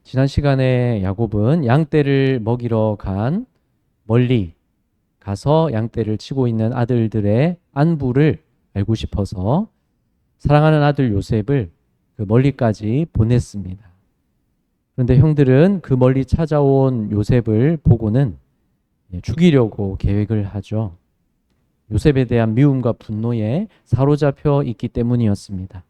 지난 시간에 야곱은 양떼를 먹이러 멀리 가서 양떼를 치고 있는 아들들의 안부를 알고 싶어서 사랑하는 아들 요셉을 그 멀리까지 보냈습니다. 그런데 형들은 그 멀리 찾아온 요셉을 보고는 죽이려고 계획을 하죠. 요셉에 대한 미움과 분노에 사로잡혀 있기 때문이었습니다.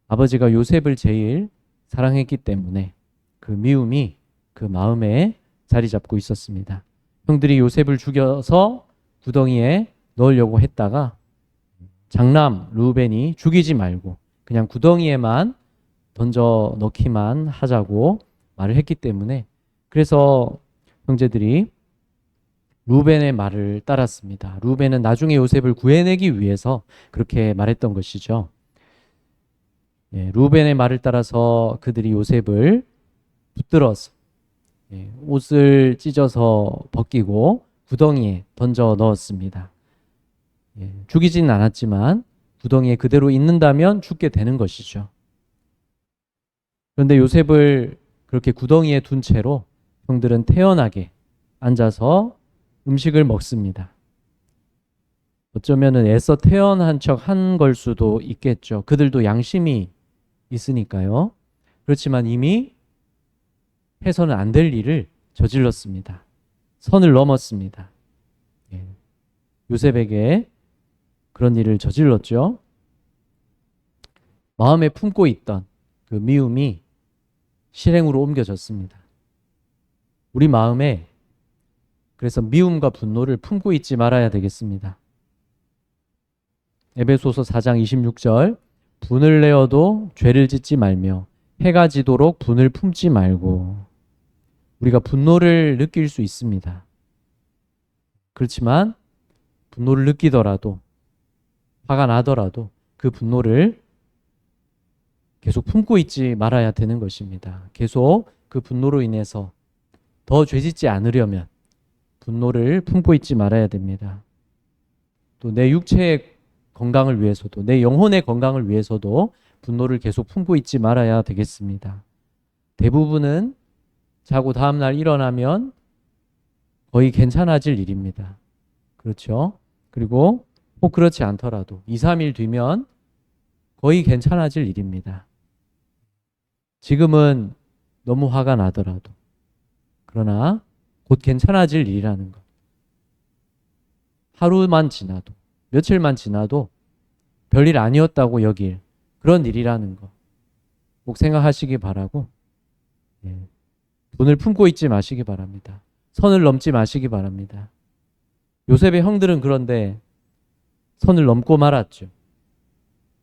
아버지가 요셉을 제일 사랑했기 때문에 그 미움이 그 마음에 자리 잡고 있었습니다. 형들이 요셉을 죽여서 구덩이에 넣으려고 했다가 장남 루벤이 죽이지 말고 그냥 구덩이에만 던져 넣기만 하자고 말을 했기 때문에, 그래서 형제들이 루벤의 말을 따랐습니다. 루벤은 나중에 요셉을 구해내기 위해서 그렇게 말했던 것이죠. 루벤의 말을 따라서 그들이 요셉을 붙들어서 옷을 찢어서 벗기고 구덩이에 던져 넣었습니다. 죽이진 않았지만 구덩이에 그대로 있는다면 죽게 되는 것이죠. 그런데 요셉을 그렇게 구덩이에 둔 채로 형들은 태연하게 앉아서 음식을 먹습니다. 어쩌면은 애써 태연한 척 한 걸 수도 있겠죠. 그들도 양심이 있으니까요. 그렇지만 이미 해서는 안 될 일을 저질렀습니다. 선을 넘었습니다. 요셉에게 그런 일을 저질렀죠. 마음에 품고 있던 그 미움이 실행으로 옮겨졌습니다. 우리 마음에 그래서 미움과 분노를 품고 있지 말아야 되겠습니다. 에베소서 4장 26절, 분을 내어도 죄를 짓지 말며 해가 지도록 분을 품지 말고. 우리가 분노를 느낄 수 있습니다. 그렇지만 분노를 느끼더라도, 화가 나더라도 그 분노를 계속 품고 있지 말아야 되는 것입니다. 계속 그 분노로 인해서 더 죄짓지 않으려면 분노를 품고 있지 말아야 됩니다. 또 내 육체의 건강을 위해서도, 내 영혼의 건강을 위해서도 분노를 계속 품고 있지 말아야 되겠습니다. 대부분은 자고 다음날 일어나면 거의 괜찮아질 일입니다. 그렇죠? 그리고 꼭 그렇지 않더라도 2, 3일 뒤면 거의 괜찮아질 일입니다. 지금은 너무 화가 나더라도, 그러나 곧 괜찮아질 일이라는 것. 하루만 지나도, 며칠만 지나도 별일 아니었다고 여길 그런 일이라는 것 꼭 생각하시기 바라고, 돈을 품고 있지 마시기 바랍니다. 선을 넘지 마시기 바랍니다. 요셉의 형들은 그런데 선을 넘고 말았죠.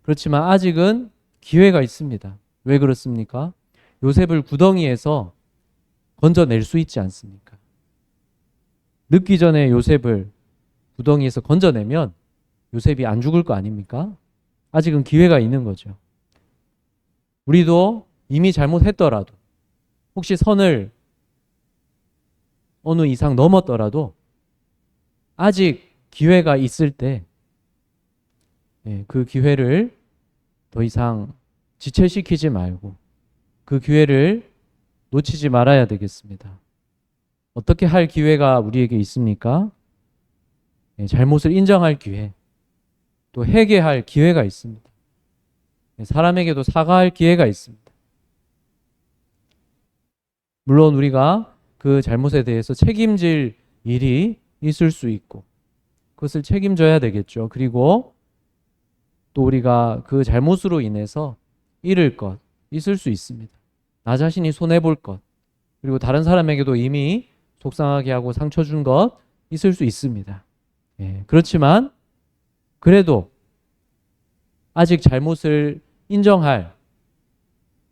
그렇지만 아직은 기회가 있습니다. 왜 그렇습니까? 요셉을 구덩이에서 건져낼 수 있지 않습니까? 늦기 전에 요셉을 구덩이에서 건져내면 요셉이 안 죽을 거 아닙니까? 아직은 기회가 있는 거죠. 우리도 이미 잘못했더라도, 혹시 선을 어느 이상 넘었더라도 아직 기회가 있을 때 그 기회를 더 이상 지체시키지 말고 그 기회를 놓치지 말아야 되겠습니다. 어떻게 할 기회가 우리에게 있습니까? 잘못을 인정할 기회, 또 회개할 기회가 있습니다. 사람에게도 사과할 기회가 있습니다. 물론 우리가 그 잘못에 대해서 책임질 일이 있을 수 있고 그것을 책임져야 되겠죠. 그리고 또 우리가 그 잘못으로 인해서 잃을 것 있을 수 있습니다. 나 자신이 손해볼 것, 그리고 다른 사람에게도 이미 속상하게 하고 상처 준 것 있을 수 있습니다. 그렇지만 그래도 아직 잘못을 인정할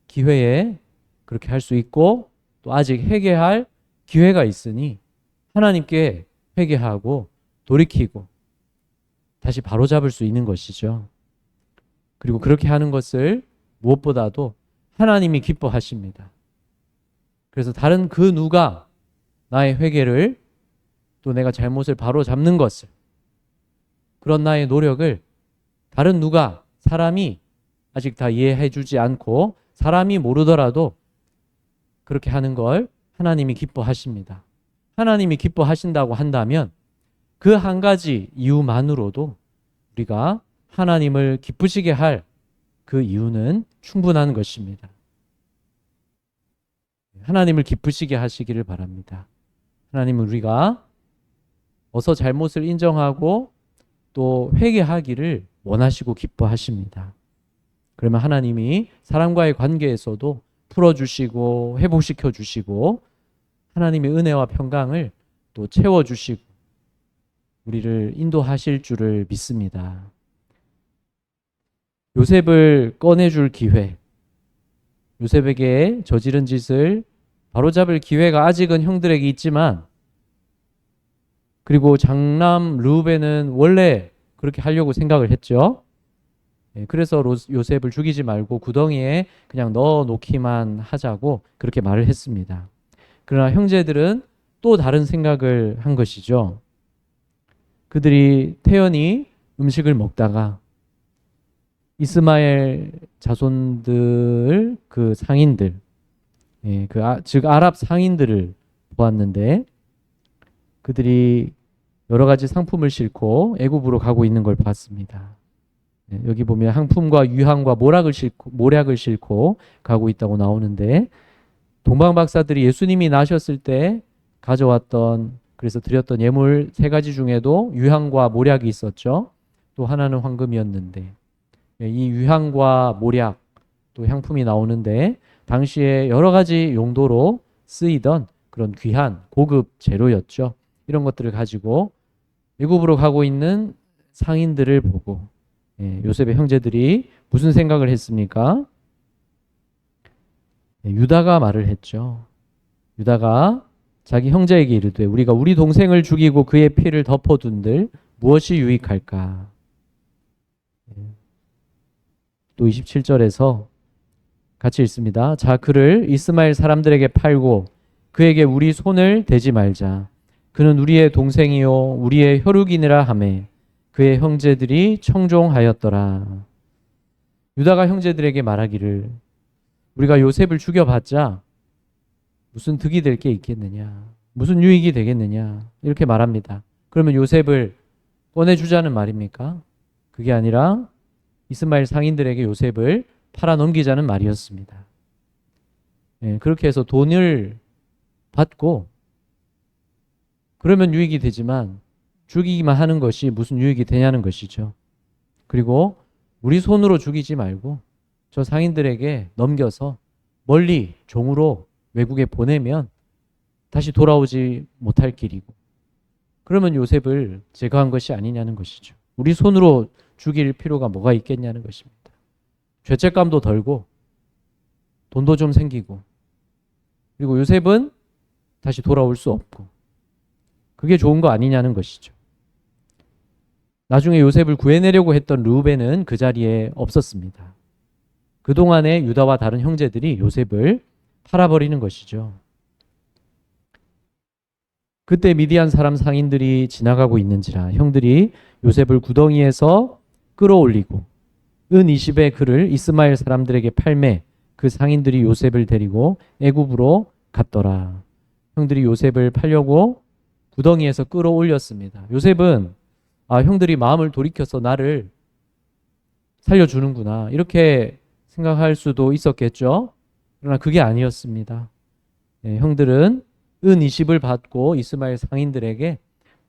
기회에 그렇게 할 수 있고, 또 아직 회개할 기회가 있으니 하나님께 회개하고 돌이키고 다시 바로잡을 수 있는 것이죠. 그리고 그렇게 하는 것을 무엇보다도 하나님이 기뻐하십니다. 그래서 다른 그 누가 나의 회개를, 또 내가 잘못을 바로잡는 것을, 그런 나의 노력을 다른 누가, 사람이 아직 다 이해해 주지 않고 사람이 모르더라도 그렇게 하는 걸 하나님이 기뻐하십니다. 하나님이 기뻐하신다고 한다면 그 한 가지 이유만으로도 우리가 하나님을 기쁘시게 할 그 이유는 충분한 것입니다. 하나님을 기쁘시게 하시기를 바랍니다. 하나님은 우리가 어서 잘못을 인정하고 또 회개하기를 원하시고 기뻐하십니다. 그러면 하나님이 사람과의 관계에서도 풀어주시고 회복시켜 주시고 하나님의 은혜와 평강을 또 채워주시고 우리를 인도하실 줄을 믿습니다. 요셉을 꺼내줄 기회, 요셉에게 저지른 짓을 바로잡을 기회가 아직은 형들에게 있지만, 그리고 장남 르우벤은 원래 그렇게 하려고 생각을 했죠. 그래서 요셉을 죽이지 말고 구덩이에 그냥 넣어 놓기만 하자고 그렇게 말을 했습니다. 그러나 형제들은 또 다른 생각을 한 것이죠. 그들이 태연히 음식을 먹다가 이스마엘 자손들 그 상인들, 즉 아랍 상인들을 보았는데 그들이 여러 가지 상품을 싣고 애굽으로 가고 있는 걸 봤습니다. 여기 보면 항품과 유향과 모략을 싣고 가고 있다고 나오는데, 동방 박사들이 예수님이 나셨을 때 가져왔던, 그래서 드렸던 예물 3가지 중에도 유향과 모략이 있었죠. 또 하나는 황금이었는데, 이 유향과 모략 또 향품이 나오는데 당시에 여러 가지 용도로 쓰이던 그런 귀한 고급 재료였죠. 이런 것들을 가지고 애굽으로 가고 있는 상인들을 보고 요셉의 형제들이 무슨 생각을 했습니까? 유다가 말을 했죠. 유다가 자기 형제에게 이르되 우리가 우리 동생을 죽이고 그의 피를 덮어둔들 무엇이 유익할까? 또 27절에서 같이 읽습니다. 자, 그를 이스마엘 사람들에게 팔고 그에게 우리 손을 대지 말자. 그는 우리의 동생이요 우리의 혈육이니라 하매 그의 형제들이 청종하였더라. 유다가 형제들에게 말하기를 우리가 요셉을 죽여봤자 무슨 득이 될 게 있겠느냐, 무슨 유익이 되겠느냐, 이렇게 말합니다. 그러면 요셉을 꺼내주자는 말입니까? 그게 아니라 이스마엘 상인들에게 요셉을 팔아 넘기자는 말이었습니다. 그렇게 해서 돈을 받고 그러면 유익이 되지만 죽이기만 하는 것이 무슨 유익이 되냐는 것이죠. 그리고 우리 손으로 죽이지 말고 저 상인들에게 넘겨서 멀리 종으로 외국에 보내면 다시 돌아오지 못할 길이고, 그러면 요셉을 제거한 것이 아니냐는 것이죠. 우리 손으로 죽일 필요가 뭐가 있겠냐는 것입니다. 죄책감도 덜고 돈도 좀 생기고, 그리고 요셉은 다시 돌아올 수 없고, 그게 좋은 거 아니냐는 것이죠. 나중에 요셉을 구해내려고 했던 르우벤은 그 자리에 없었습니다. 그동안에 유다와 다른 형제들이 요셉을 팔아버리는 것이죠. 그때 미디안 사람 상인들이 지나가고 있는지라 형들이 요셉을 구덩이에서 끌어올리고 은 20의 그를 이스마엘 사람들에게 팔매 그 상인들이 요셉을 데리고 애굽으로 갔더라. 형들이 요셉을 팔려고 구덩이에서 끌어올렸습니다. 요셉은 형들이 마음을 돌이켜서 나를 살려주는구나 이렇게 생각할 수도 있었겠죠. 그러나 그게 아니었습니다. 형들은 은 20을 받고 이스마엘 상인들에게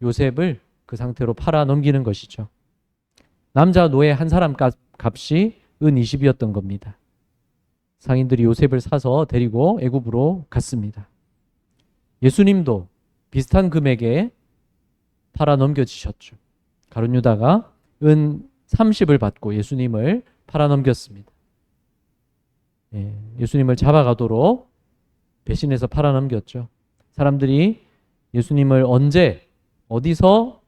요셉을 그 상태로 팔아 넘기는 것이죠. 남자 노예 한 사람 값이 은 20이었던 겁니다. 상인들이 요셉을 사서 데리고 애굽으로 갔습니다. 예수님도 비슷한 금액에 팔아 넘겨지셨죠. 가룟 유다가 은 30을 받고 예수님을 팔아 넘겼습니다. 예수님을 잡아가도록 배신해서 팔아 넘겼죠. 사람들이 예수님을 언제 어디서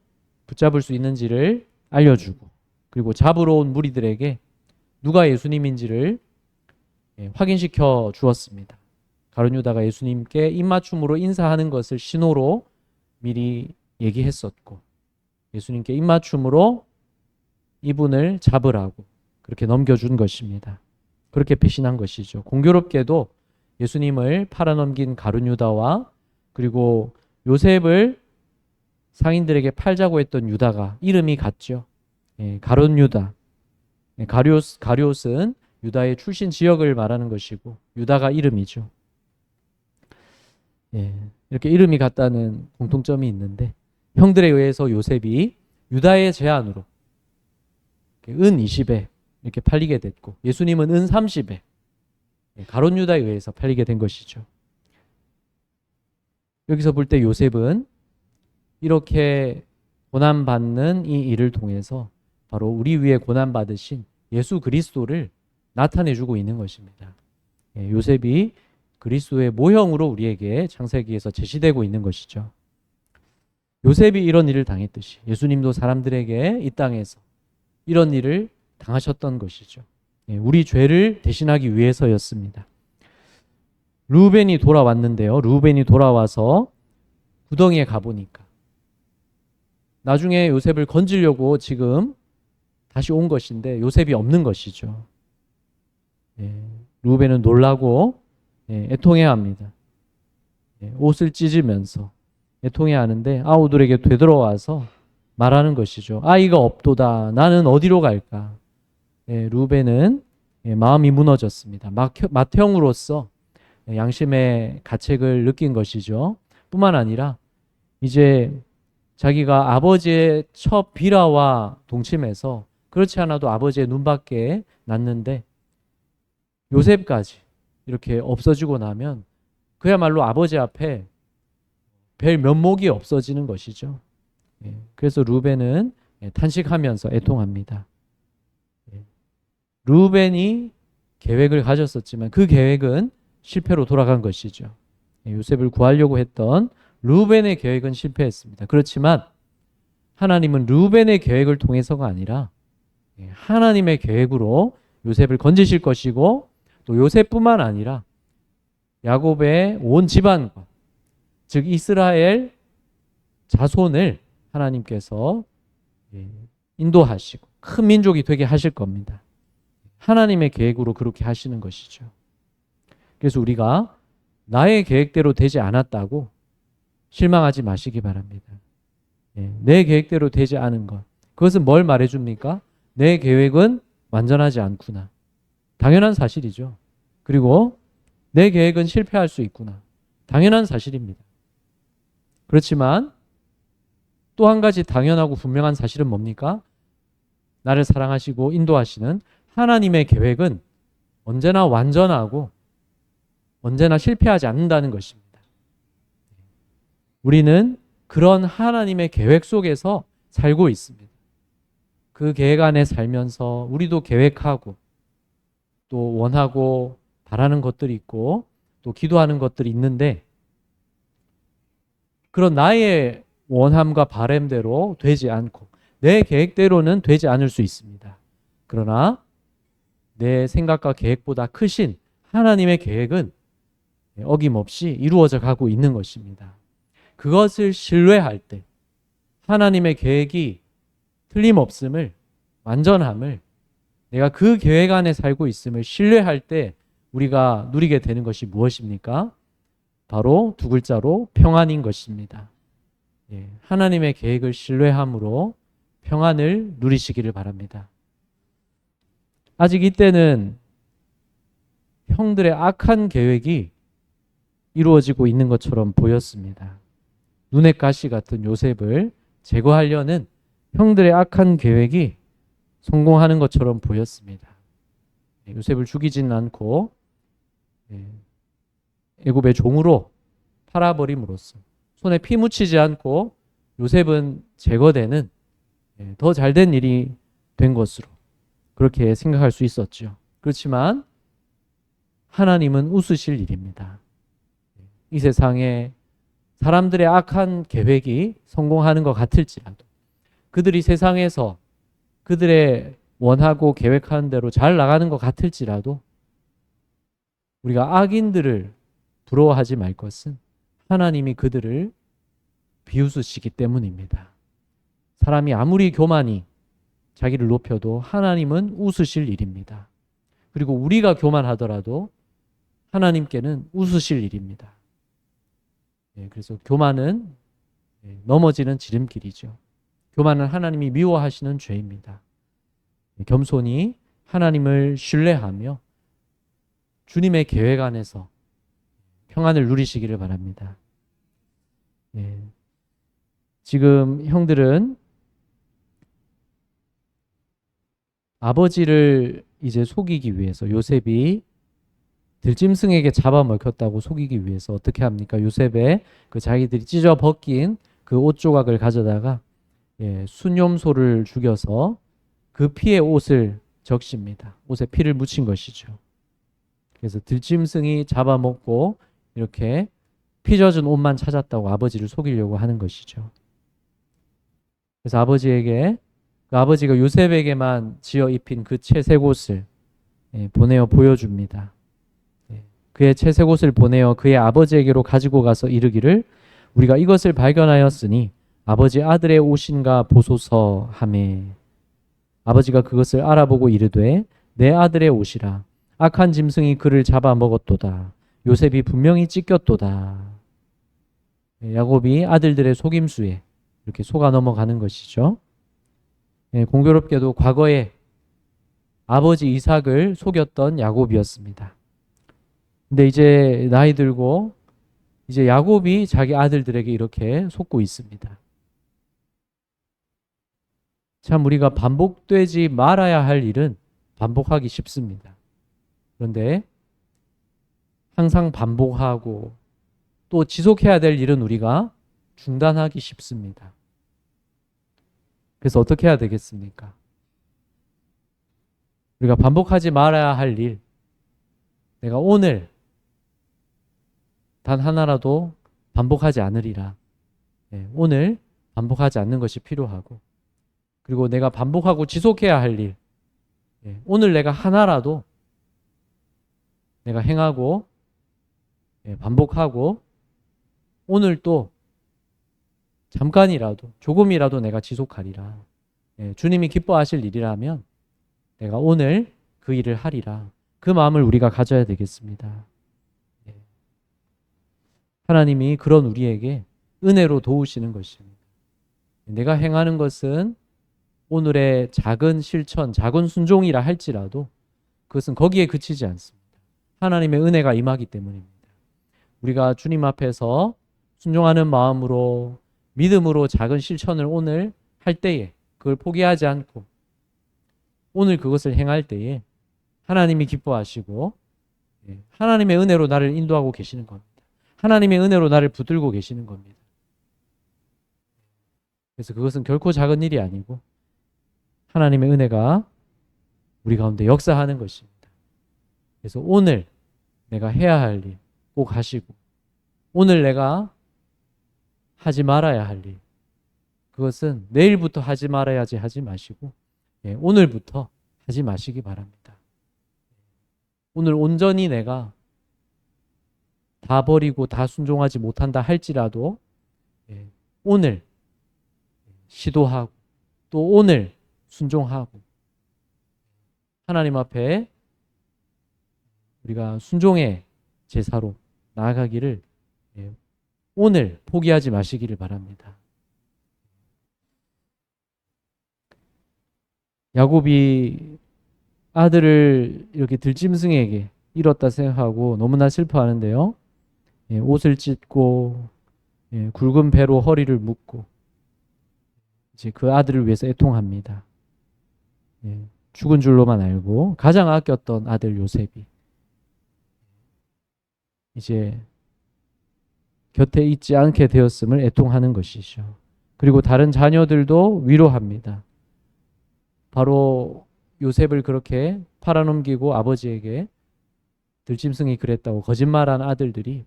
붙잡을 수 있는지를 알려주고, 그리고 잡으러 온 무리들에게 누가 예수님인지를 확인시켜 주었습니다. 가룟 유다가 예수님께 입맞춤으로 인사하는 것을 신호로 미리 얘기했었고, 예수님께 입맞춤으로 이분을 잡으라고 그렇게 넘겨준 것입니다. 그렇게 배신한 것이죠. 공교롭게도 예수님을 팔아넘긴 가룟 유다와 그리고 요셉을 상인들에게 팔자고 했던 유다가 이름이 같죠. 가룟 유다. 가룟은 유다의 출신 지역을 말하는 것이고 유다가 이름이죠. 이렇게 이름이 같다는 공통점이 있는데 형들에 의해서 요셉이 유다의 제안으로 은 20에 이렇게 팔리게 됐고 예수님은 은 30에 가룟 유다에 의해서 팔리게 된 것이죠. 여기서 볼 때 요셉은 이렇게 고난받는 이 일을 통해서 바로 우리 위에 고난받으신 예수 그리스도를 나타내주고 있는 것입니다. 요셉이 그리스도의 모형으로 우리에게 창세기에서 제시되고 있는 것이죠. 요셉이 이런 일을 당했듯이 예수님도 사람들에게 이 땅에서 이런 일을 당하셨던 것이죠. 우리 죄를 대신하기 위해서였습니다. 르우벤이 돌아왔는데요. 르우벤이 돌아와서 구덩이에 가보니까 나중에 요셉을 건지려고 지금 다시 온 것인데 요셉이 없는 것이죠. 르우벤은 놀라고 애통해합니다. 옷을 찢으면서 애통해하는데 아우들에게 되돌아와서 말하는 것이죠. 아이가 없도다. 나는 어디로 갈까? 르우벤은 마음이 무너졌습니다. 맏형으로서 양심의 가책을 느낀 것이죠. 뿐만 아니라 이제 자기가 아버지의 첫 비라와 동침해서 그렇지 않아도 아버지의 눈밖에 났는데 요셉까지 이렇게 없어지고 나면 그야말로 아버지 앞에 뵐 면목이 없어지는 것이죠. 그래서 르우벤은 탄식하면서 애통합니다. 르우벤이 계획을 가졌었지만 그 계획은 실패로 돌아간 것이죠. 요셉을 구하려고 했던 르우벤의 계획은 실패했습니다. 그렇지만 하나님은 르우벤의 계획을 통해서가 아니라 하나님의 계획으로 요셉을 건지실 것이고 또 요셉뿐만 아니라 야곱의 온 집안과 즉 이스라엘 자손을 하나님께서 인도하시고 큰 민족이 되게 하실 겁니다. 하나님의 계획으로 그렇게 하시는 것이죠. 그래서 우리가 나의 계획대로 되지 않았다고 실망하지 마시기 바랍니다. 내 계획대로 되지 않은 것. 그것은 뭘 말해줍니까? 내 계획은 완전하지 않구나. 당연한 사실이죠. 그리고 내 계획은 실패할 수 있구나. 당연한 사실입니다. 그렇지만 또 한 가지 당연하고 분명한 사실은 뭡니까? 나를 사랑하시고 인도하시는 하나님의 계획은 언제나 완전하고 언제나 실패하지 않는다는 것입니다. 우리는 그런 하나님의 계획 속에서 살고 있습니다. 그 계획 안에 살면서 우리도 계획하고 또 원하고 바라는 것들이 있고 또 기도하는 것들이 있는데 그런 나의 원함과 바람대로 되지 않고 내 계획대로는 되지 않을 수 있습니다. 그러나 내 생각과 계획보다 크신 하나님의 계획은 어김없이 이루어져 가고 있는 것입니다. 그것을 신뢰할 때 하나님의 계획이 틀림없음을, 완전함을, 내가 그 계획 안에 살고 있음을 신뢰할 때 우리가 누리게 되는 것이 무엇입니까? 바로 두 글자로 평안인 것입니다. 하나님의 계획을 신뢰함으로 평안을 누리시기를 바랍니다. 아직 이때는 형들의 악한 계획이 이루어지고 있는 것처럼 보였습니다. 눈의 가시 같은 요셉을 제거하려는 형들의 악한 계획이 성공하는 것처럼 보였습니다. 요셉을 죽이지는 않고 애굽의 종으로 팔아버림으로써 손에 피 묻히지 않고 요셉은 제거되는 더 잘된 일이 된 것으로 그렇게 생각할 수 있었죠. 그렇지만 하나님은 웃으실 일입니다. 이 세상에 사람들의 악한 계획이 성공하는 것 같을지라도 그들이 세상에서 그들의 원하고 계획하는 대로 잘 나가는 것 같을지라도 우리가 악인들을 부러워하지 말 것은 하나님이 그들을 비웃으시기 때문입니다. 사람이 아무리 교만이 자기를 높여도 하나님은 웃으실 일입니다. 그리고 우리가 교만하더라도 하나님께는 웃으실 일입니다. 그래서 교만은 넘어지는 지름길이죠. 교만은 하나님이 미워하시는 죄입니다. 겸손히 하나님을 신뢰하며 주님의 계획 안에서 평안을 누리시기를 바랍니다. 지금 형들은 아버지를 이제 속이기 위해서, 요셉이 들짐승에게 잡아먹혔다고 속이기 위해서 어떻게 합니까? 요셉의 그 자기들이 찢어 벗긴 그 옷 조각을 가져다가 순념소를 죽여서 그 피에 옷을 적십니다. 옷에 피를 묻힌 것이죠. 그래서 들짐승이 잡아먹고 이렇게 피 젖은 옷만 찾았다고 아버지를 속이려고 하는 것이죠. 그래서 아버지가 요셉에게만 지어 입힌 그 채색 옷을 보내어 보여줍니다. 그의 채색 옷을 보내어 그의 아버지에게로 가지고 가서 이르기를 우리가 이것을 발견하였으니 아버지 아들의 옷인가 보소서 하매 아버지가 그것을 알아보고 이르되 내 아들의 옷이라 악한 짐승이 그를 잡아먹었도다. 요셉이 분명히 찢겼도다. 야곱이 아들들의 속임수에 이렇게 속아 넘어가는 것이죠. 공교롭게도 과거에 아버지 이삭을 속였던 야곱이었습니다. 근데 이제 나이 들고 이제 야곱이 자기 아들들에게 이렇게 속고 있습니다. 참 우리가 반복되지 말아야 할 일은 반복하기 쉽습니다. 그런데 항상 반복하고 또 지속해야 될 일은 우리가 중단하기 쉽습니다. 그래서 어떻게 해야 되겠습니까? 우리가 반복하지 말아야 할 일, 내가 오늘 단 하나라도 반복하지 않으리라. 오늘 반복하지 않는 것이 필요하고, 그리고 내가 반복하고 지속해야 할 일, 오늘 내가 하나라도 내가 행하고 반복하고 오늘 또 잠깐이라도 조금이라도 내가 지속하리라. 주님이 기뻐하실 일이라면 내가 오늘 그 일을 하리라. 그 마음을 우리가 가져야 되겠습니다. 하나님이 그런 우리에게 은혜로 도우시는 것입니다. 내가 행하는 것은 오늘의 작은 실천, 작은 순종이라 할지라도 그것은 거기에 그치지 않습니다. 하나님의 은혜가 임하기 때문입니다. 우리가 주님 앞에서 순종하는 마음으로 믿음으로 작은 실천을 오늘 할 때에 그걸 포기하지 않고 오늘 그것을 행할 때에 하나님이 기뻐하시고 하나님의 은혜로 나를 인도하고 계시는 겁니다. 하나님의 은혜로 나를 붙들고 계시는 겁니다. 그래서 그것은 결코 작은 일이 아니고 하나님의 은혜가 우리 가운데 역사하는 것입니다. 그래서 오늘 내가 해야 할 일 꼭 하시고 오늘 내가 하지 말아야 할 일 그것은 내일부터 하지 말아야지 하지 마시고 오늘부터 하지 마시기 바랍니다. 오늘 온전히 내가 다 버리고 다 순종하지 못한다 할지라도 오늘 시도하고 또 오늘 순종하고 하나님 앞에 우리가 순종의 제사로 나아가기를 오늘 포기하지 마시기를 바랍니다. 야곱이 아들을 이렇게 들짐승에게 잃었다 생각하고 너무나 슬퍼하는데요. 옷을 찢고 굵은 배로 허리를 묶고 이제 그 아들을 위해서 애통합니다. 죽은 줄로만 알고 가장 아꼈던 아들 요셉이 이제 곁에 있지 않게 되었음을 애통하는 것이죠. 그리고 다른 자녀들도 위로합니다. 바로 요셉을 그렇게 팔아넘기고 아버지에게 들짐승이 그랬다고 거짓말한 아들들이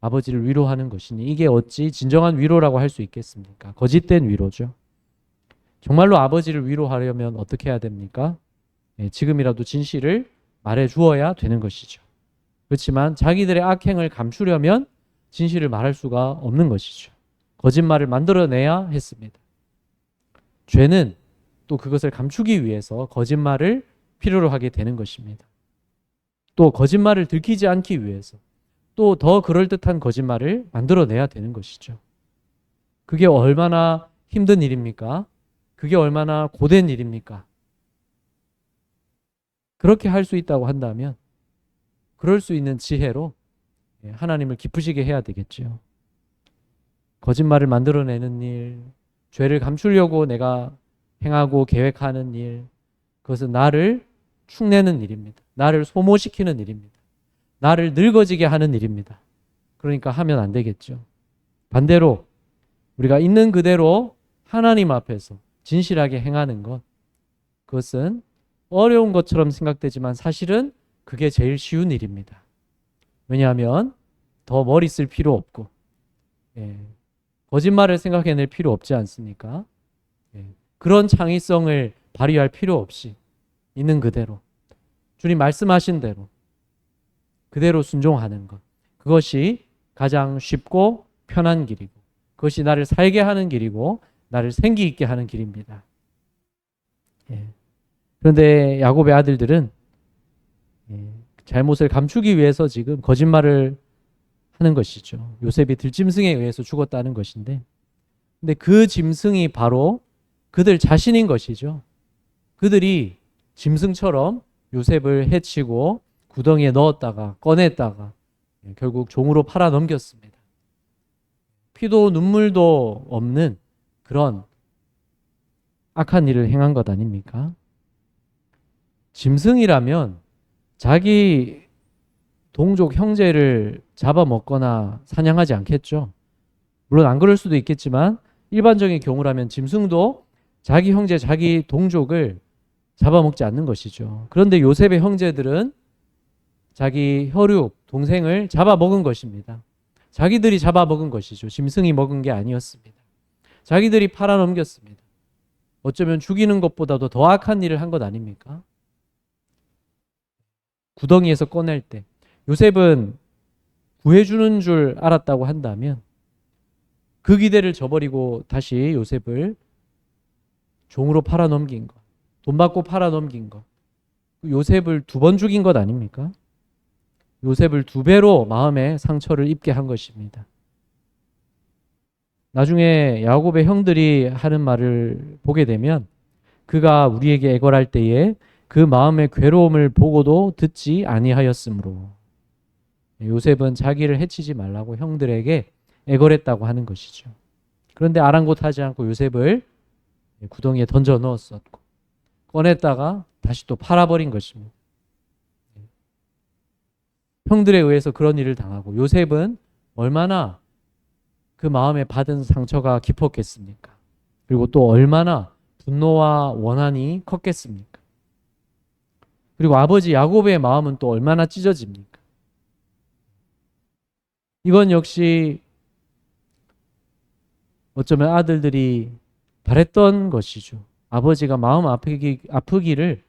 아버지를 위로하는 것이니 이게 어찌 진정한 위로라고 할 수 있겠습니까? 거짓된 위로죠. 정말로 아버지를 위로하려면 어떻게 해야 됩니까? 지금이라도 진실을 말해 주어야 되는 것이죠. 그렇지만 자기들의 악행을 감추려면 진실을 말할 수가 없는 것이죠. 거짓말을 만들어내야 했습니다. 죄는 또 그것을 감추기 위해서 거짓말을 필요로 하게 되는 것입니다. 또 거짓말을 들키지 않기 위해서 또 더 그럴듯한 거짓말을 만들어내야 되는 것이죠. 그게 얼마나 힘든 일입니까? 그게 얼마나 고된 일입니까? 그렇게 할 수 있다고 한다면 그럴 수 있는 지혜로 하나님을 기쁘시게 해야 되겠죠. 거짓말을 만들어내는 일, 죄를 감추려고 내가 행하고 계획하는 일, 그것은 나를 축내는 일입니다. 나를 소모시키는 일입니다. 나를 늙어지게 하는 일입니다. 그러니까 하면 안 되겠죠. 반대로 우리가 있는 그대로 하나님 앞에서 진실하게 행하는 것, 그것은 어려운 것처럼 생각되지만 사실은 그게 제일 쉬운 일입니다. 왜냐하면 더 머리 쓸 필요 없고 거짓말을 생각해낼 필요 없지 않습니까? 그런 창의성을 발휘할 필요 없이 있는 그대로 주님 말씀하신 대로 그대로 순종하는 것, 그것이 가장 쉽고 편한 길이고 그것이 나를 살게 하는 길이고 나를 생기 있게 하는 길입니다. 그런데 야곱의 아들들은 잘못을 감추기 위해서 지금 거짓말을 하는 것이죠. 요셉이 들짐승에 의해서 죽었다는 것인데, 근데 그 짐승이 바로 그들 자신인 것이죠. 그들이 짐승처럼 요셉을 해치고 구덩이에 넣었다가 꺼냈다가 결국 종으로 팔아 넘겼습니다. 피도 눈물도 없는 그런 악한 일을 행한 것 아닙니까? 짐승이라면 자기 동족 형제를 잡아먹거나 사냥하지 않겠죠. 물론 안 그럴 수도 있겠지만 일반적인 경우라면 짐승도 자기 형제, 자기 동족을 잡아먹지 않는 것이죠. 그런데 요셉의 형제들은 자기 혈육, 동생을 잡아먹은 것입니다. 자기들이 잡아먹은 것이죠. 짐승이 먹은 게 아니었습니다. 자기들이 팔아넘겼습니다. 어쩌면 죽이는 것보다도 더 악한 일을 한 것 아닙니까? 구덩이에서 꺼낼 때 요셉은 구해주는 줄 알았다고 한다면 그 기대를 저버리고 다시 요셉을 종으로 팔아넘긴 것, 돈 받고 팔아넘긴 것, 요셉을 2번 죽인 것 아닙니까? 요셉을 2배로 마음의 상처를 입게 한 것입니다. 나중에 야곱의 형들이 하는 말을 보게 되면 그가 우리에게 애걸할 때에 그 마음의 괴로움을 보고도 듣지 아니하였으므로, 요셉은 자기를 해치지 말라고 형들에게 애걸했다고 하는 것이죠. 그런데 아랑곳하지 않고 요셉을 구덩이에 던져 넣었었고 꺼냈다가 다시 또 팔아버린 것입니다. 형들에 의해서 그런 일을 당하고 요셉은 얼마나 그 마음에 받은 상처가 깊었겠습니까? 그리고 또 얼마나 분노와 원한이 컸겠습니까? 그리고 아버지 야곱의 마음은 또 얼마나 찢어집니까? 이건 역시 어쩌면 아들들이 바랬던 것이죠. 아버지가 마음 아프기를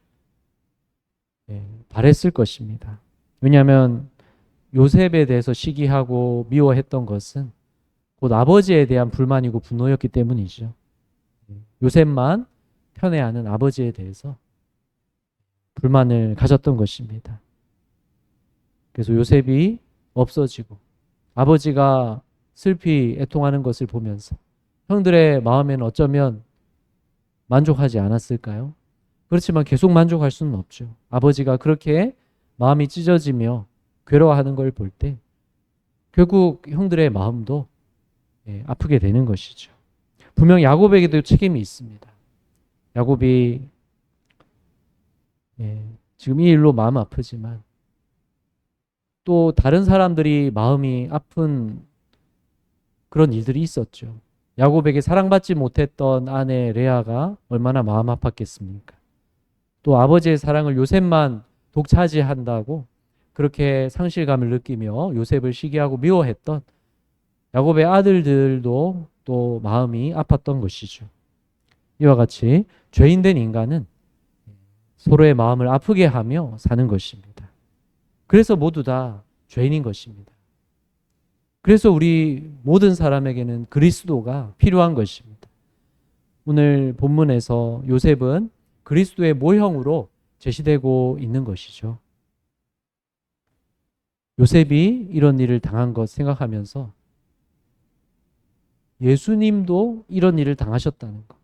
바랬을 것입니다. 왜냐하면 요셉에 대해서 시기하고 미워했던 것은 곧 아버지에 대한 불만이고 분노였기 때문이죠. 요셉만 편애하는 아버지에 대해서 불만을 가졌던 것입니다. 그래서 요셉이 없어지고 아버지가 슬피 애통하는 것을 보면서 형들의 마음에는 어쩌면 만족하지 않았을까요? 그렇지만 계속 만족할 수는 없죠. 아버지가 그렇게 마음이 찢어지며 괴로워하는 걸 볼 때 결국 형들의 마음도 아프게 되는 것이죠. 분명 야곱에게도 책임이 있습니다. 야곱이 지금 이 일로 마음 아프지만 또 다른 사람들이 마음이 아픈 그런 일들이 있었죠. 야곱에게 사랑받지 못했던 아내 레아가 얼마나 마음 아팠겠습니까? 또 아버지의 사랑을 요셉만 독차지한다고 그렇게 상실감을 느끼며 요셉을 시기하고 미워했던 야곱의 아들들도 또 마음이 아팠던 것이죠. 이와 같이 죄인된 인간은 서로의 마음을 아프게 하며 사는 것입니다. 그래서 모두 다 죄인인 것입니다. 그래서 우리 모든 사람에게는 그리스도가 필요한 것입니다. 오늘 본문에서 요셉은 그리스도의 모형으로 제시되고 있는 것이죠. 요셉이 이런 일을 당한 것 생각하면서 예수님도 이런 일을 당하셨다는 것.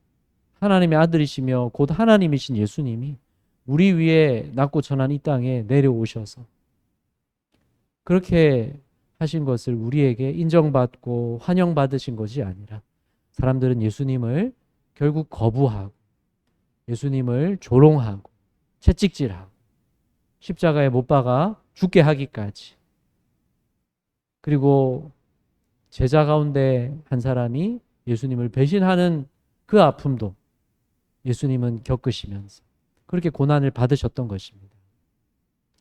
하나님의 아들이시며 곧 하나님이신 예수님이 우리 위에 낮고 천한 이 땅에 내려오셔서 그렇게 하신 것을 우리에게 인정받고 환영받으신 것이 아니라 사람들은 예수님을 결국 거부하고 예수님을 조롱하고 채찍질하고 십자가에 못 박아 죽게 하기까지, 그리고 제자 가운데 한 사람이 예수님을 배신하는 그 아픔도 예수님은 겪으시면서 그렇게 고난을 받으셨던 것입니다.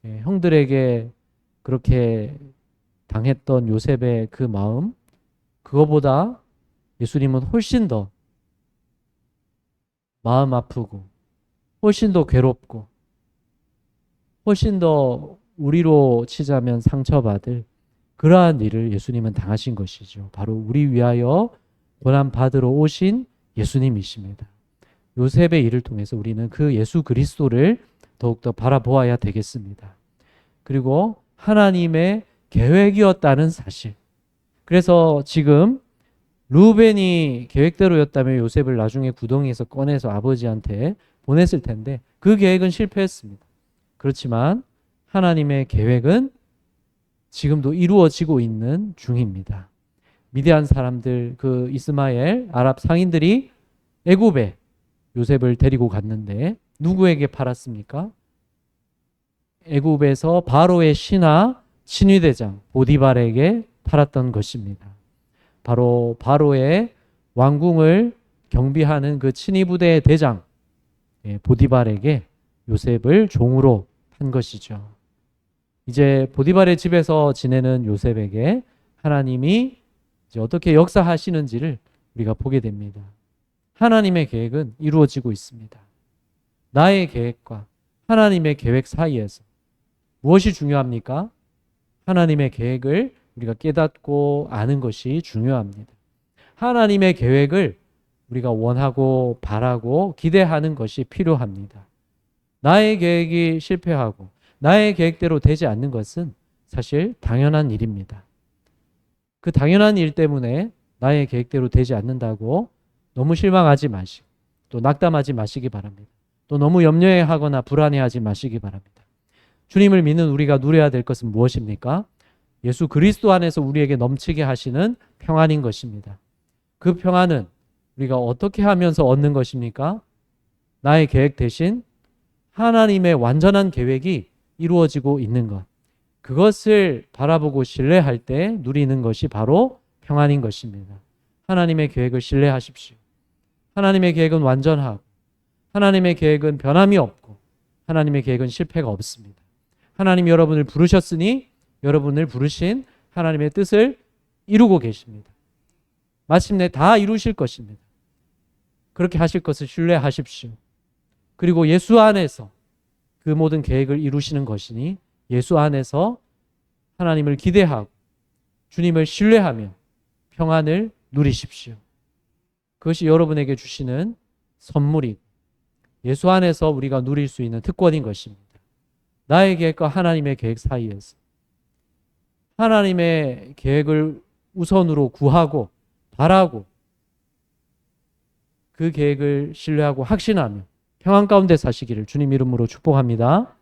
형들에게 그렇게 당했던 요셉의 그 마음, 그거보다 예수님은 훨씬 더 마음 아프고 훨씬 더 괴롭고 훨씬 더 우리로 치자면 상처받을 그러한 일을 예수님은 당하신 것이죠. 바로 우리 위하여 고난 받으러 오신 예수님이십니다. 요셉의 일을 통해서 우리는 그 예수 그리스도를 더욱더 바라보아야 되겠습니다. 그리고 하나님의 계획이었다는 사실. 그래서 지금 루벤이 계획대로였다면 요셉을 나중에 구덩이에서 꺼내서 아버지한테 보냈을 텐데 그 계획은 실패했습니다. 그렇지만 하나님의 계획은 지금도 이루어지고 있는 중입니다. 미디안 사람들, 그 이스마엘 아랍 상인들이 애굽에 요셉을 데리고 갔는데 누구에게 팔았습니까? 애굽에서 바로의 신하 친위대장 보디발에게 팔았던 것입니다. 바로 바로의 왕궁을 경비하는 그 친위부대의 대장 보디발에게 요셉을 종으로 판 것이죠. 이제 보디발의 집에서 지내는 요셉에게 하나님이 이제 어떻게 역사하시는지를 우리가 보게 됩니다. 하나님의 계획은 이루어지고 있습니다. 나의 계획과 하나님의 계획 사이에서 무엇이 중요합니까? 하나님의 계획을 우리가 깨닫고 아는 것이 중요합니다. 하나님의 계획을 우리가 원하고 바라고 기대하는 것이 필요합니다. 나의 계획이 실패하고 나의 계획대로 되지 않는 것은 사실 당연한 일입니다. 그 당연한 일 때문에 나의 계획대로 되지 않는다고 너무 실망하지 마시고 또 낙담하지 마시기 바랍니다. 또 너무 염려해하거나 불안해하지 마시기 바랍니다. 주님을 믿는 우리가 누려야 될 것은 무엇입니까? 예수 그리스도 안에서 우리에게 넘치게 하시는 평안인 것입니다. 그 평안은 우리가 어떻게 하면서 얻는 것입니까? 나의 계획 대신 하나님의 완전한 계획이 이루어지고 있는 것. 그것을 바라보고 신뢰할 때 누리는 것이 바로 평안인 것입니다. 하나님의 계획을 신뢰하십시오. 하나님의 계획은 완전하고 하나님의 계획은 변함이 없고 하나님의 계획은 실패가 없습니다. 하나님 여러분을 부르셨으니 여러분을 부르신 하나님의 뜻을 이루고 계십니다. 마침내 다 이루실 것입니다. 그렇게 하실 것을 신뢰하십시오. 그리고 예수 안에서 그 모든 계획을 이루시는 것이니 예수 안에서 하나님을 기대하고 주님을 신뢰하며 평안을 누리십시오. 그것이 여러분에게 주시는 선물이고 예수 안에서 우리가 누릴 수 있는 특권인 것입니다. 나의 계획과 하나님의 계획 사이에서 하나님의 계획을 우선으로 구하고 바라고 그 계획을 신뢰하고 확신하며 평안 가운데 사시기를 주님 이름으로 축복합니다.